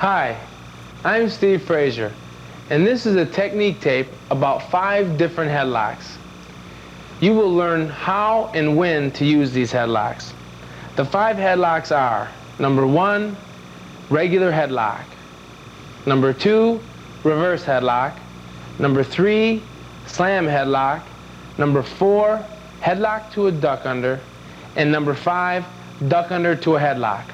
Hi, I'm Steve Fraser, and this is a technique tape about 5 different headlocks. You will learn how and when to use these headlocks. The 5 headlocks are: number 1, regular headlock; number 2, reverse headlock; number 3, slam headlock; number 4, headlock to a duck under; and number 5, duck under to a headlock.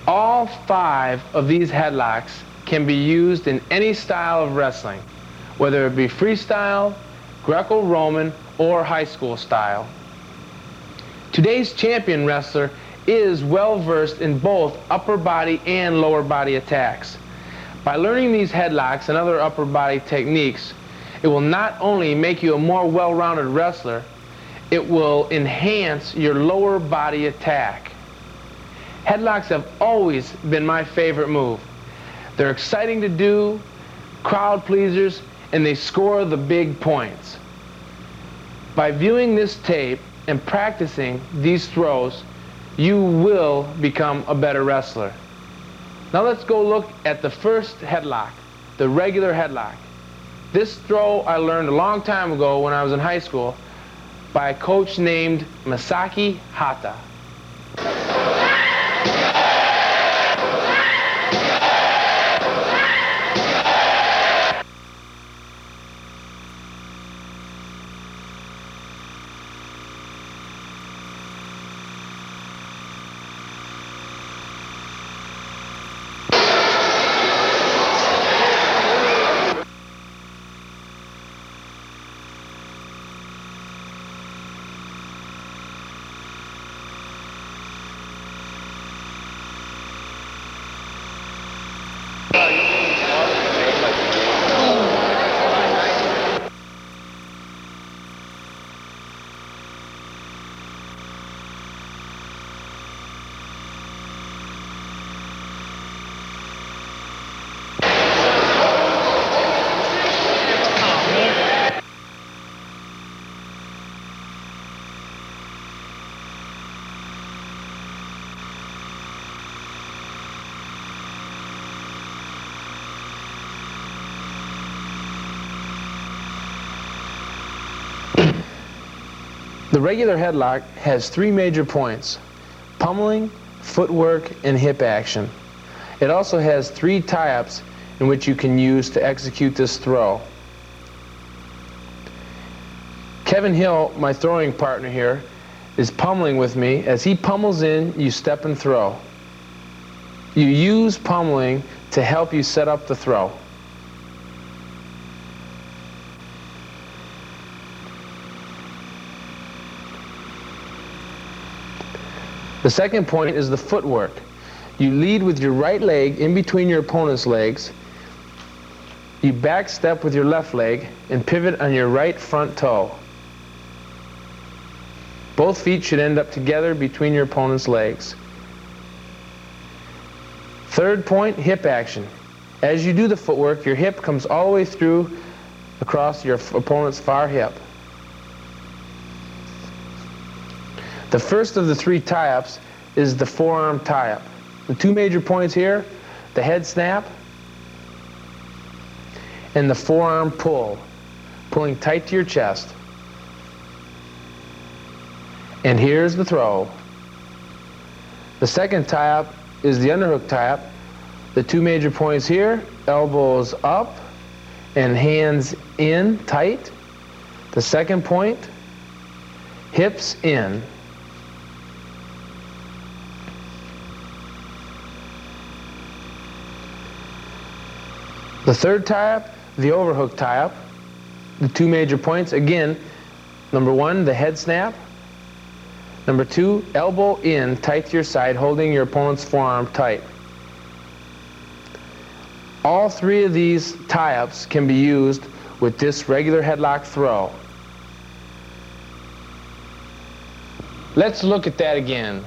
All 5 of these headlocks can be used in any style of wrestling, whether it be freestyle, Greco-Roman, or high school style. Today's champion wrestler is well versed in both upper body and lower body attacks. By learning these headlocks and other upper body techniques, it will not only make you a more well-rounded wrestler, it will enhance your lower body attack. Headlocks have always been my favorite move. They're exciting to do, crowd pleasers, and they score the big points. By viewing this tape and practicing these throws, you will become a better wrestler. Now let's go look at the first headlock, the regular headlock. This throw I learned a long time ago when I was in high school by a coach named Masaki Hata. The regular headlock has 3 major points: pummeling, footwork, and hip action. It also has 3 tie-ups in which you can use to execute this throw. Kevin Hill, my throwing partner here, is pummeling with me. As he pummels in, you step and throw. You use pummeling to help you set up the throw. The second point is the footwork. You lead with your right leg in between your opponent's legs. You back step with your left leg and pivot on your right front toe. Both feet should end up together between your opponent's legs. Third point, hip action. As you do the footwork, your hip comes all the way through across your opponent's far hip. The first of the 3 tie-ups is the forearm tie-up. The 2 major points here, the head snap and the forearm pull, pulling tight to your chest. And here's the throw. The second tie-up is the underhook tie-up. The 2 major points here, elbows up and hands in tight. The second point, hips in. The third tie-up, the overhook tie-up. The 2 major points, again, number 1, the head snap. Number 2, elbow in, tight to your side, holding your opponent's forearm tight. All 3 of these tie-ups can be used with this regular headlock throw. Let's look at that again.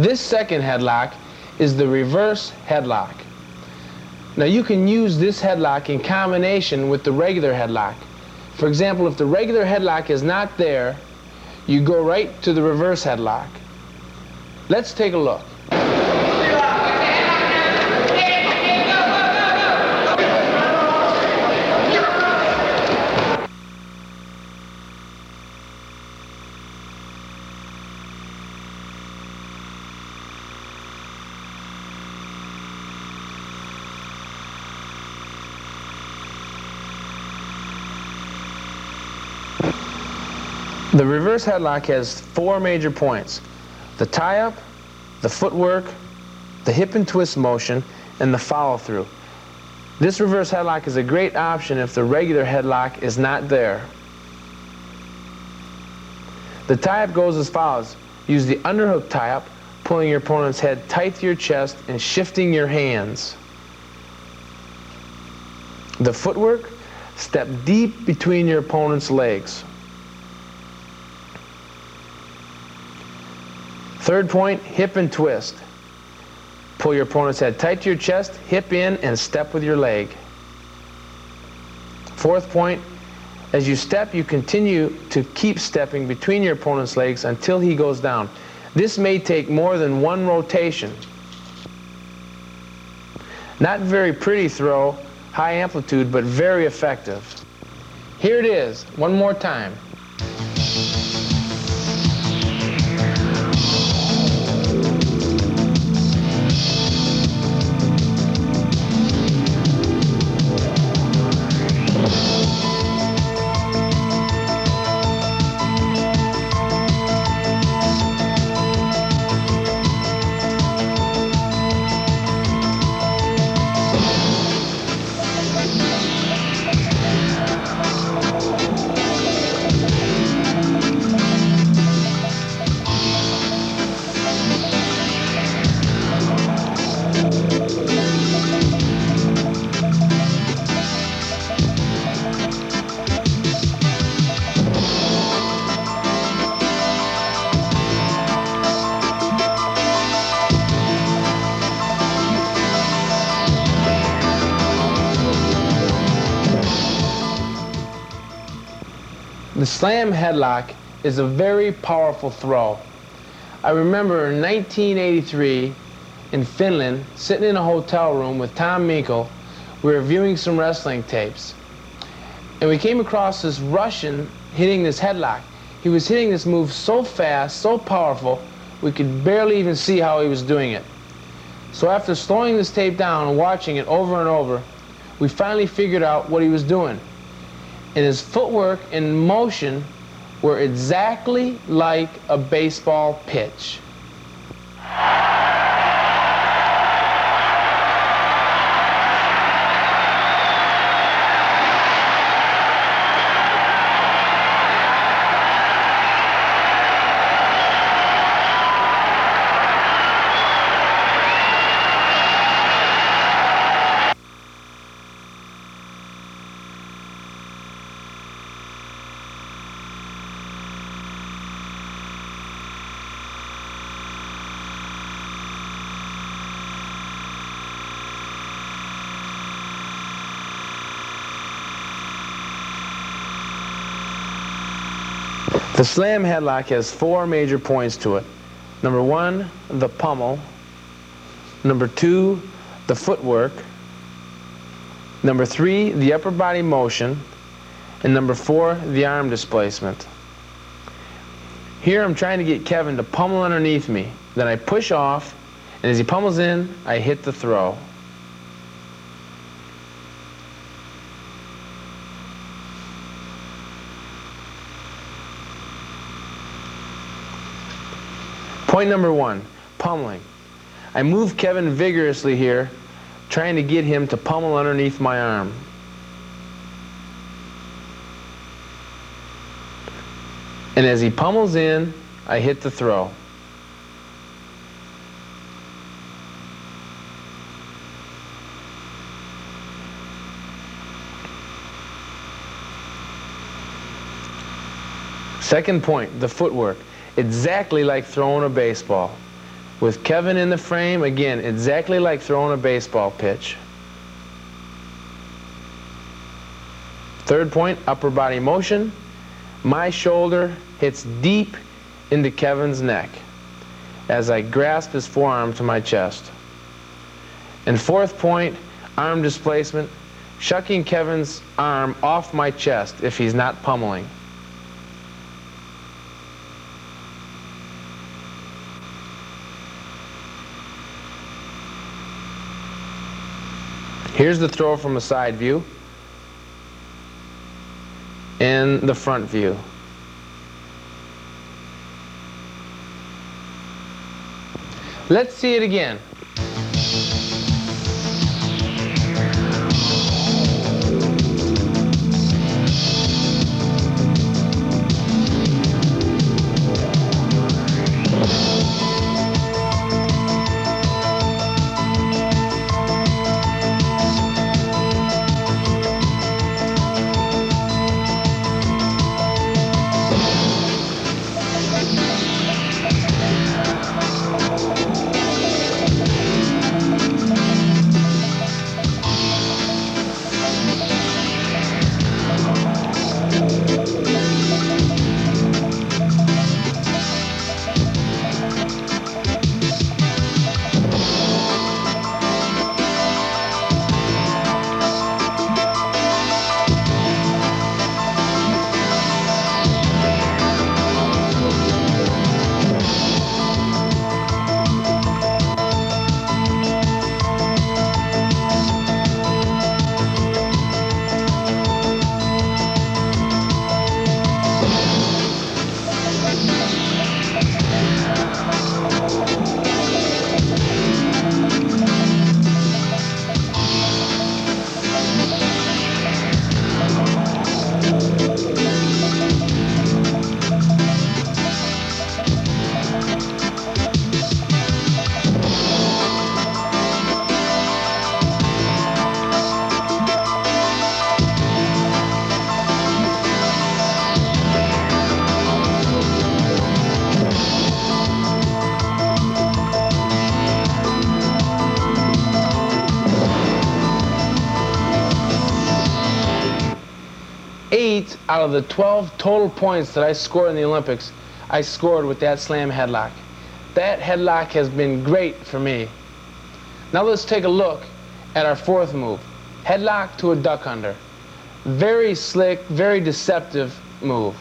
This second headlock is the reverse headlock. Now you can use this headlock in combination with the regular headlock. For example, if the regular headlock is not there, you go right to the reverse headlock. Let's take a look. The reverse headlock has four major points: the tie-up, the footwork, the hip and twist motion, and the follow-through. This reverse headlock is a great option if the regular headlock is not there. The tie-up goes as follows. Use the underhook tie-up, pulling your opponent's head tight to your chest and shifting your hands. The footwork, step deep between your opponent's legs. Third point, hip and twist. Pull your opponent's head tight to your chest, hip in, and step with your leg. Fourth point, as you step, you continue to keep stepping between your opponent's legs until he goes down. This may take more than one rotation. Not very pretty throw, high amplitude, but very effective. Here it is, one more time. The slam headlock is a very powerful throw. I remember in 1983 in Finland, sitting in a hotel room with Tom Minkle, we were viewing some wrestling tapes. And we came across this Russian hitting this headlock. He was hitting this move so fast, so powerful, we could barely even see how he was doing it. So after slowing this tape down and watching it over and over, we finally figured out what he was doing. And his footwork and motion were exactly like a baseball pitch. The slam headlock has four major points to it. Number one, the pummel. Number two, the footwork. Number three, the upper body motion. And number four, the arm displacement. Here I'm trying to get Kevin to pummel underneath me. Then I push off, and as he pummels in, I hit the throw. Point number one, pummeling. I move Kevin vigorously here, trying to get him to pummel underneath my arm. And as he pummels in, I hit the throw. Second point, the footwork. Exactly like throwing a baseball. with Kevin in the frame, again, exactly like throwing a baseball pitch. Third point, upper body motion. My shoulder hits deep into Kevin's neck as I grasp his forearm to my chest. And fourth point, arm displacement, shucking Kevin's arm off my chest if he's not pummeling. Here's the throw from a side view and the front view. Let's see it again. Eight out of the 12 total points that I scored in the Olympics, I scored with that slam headlock. That headlock has been great for me. Now let's take a look at our fourth move, headlock to a duck under. Very slick, very deceptive move.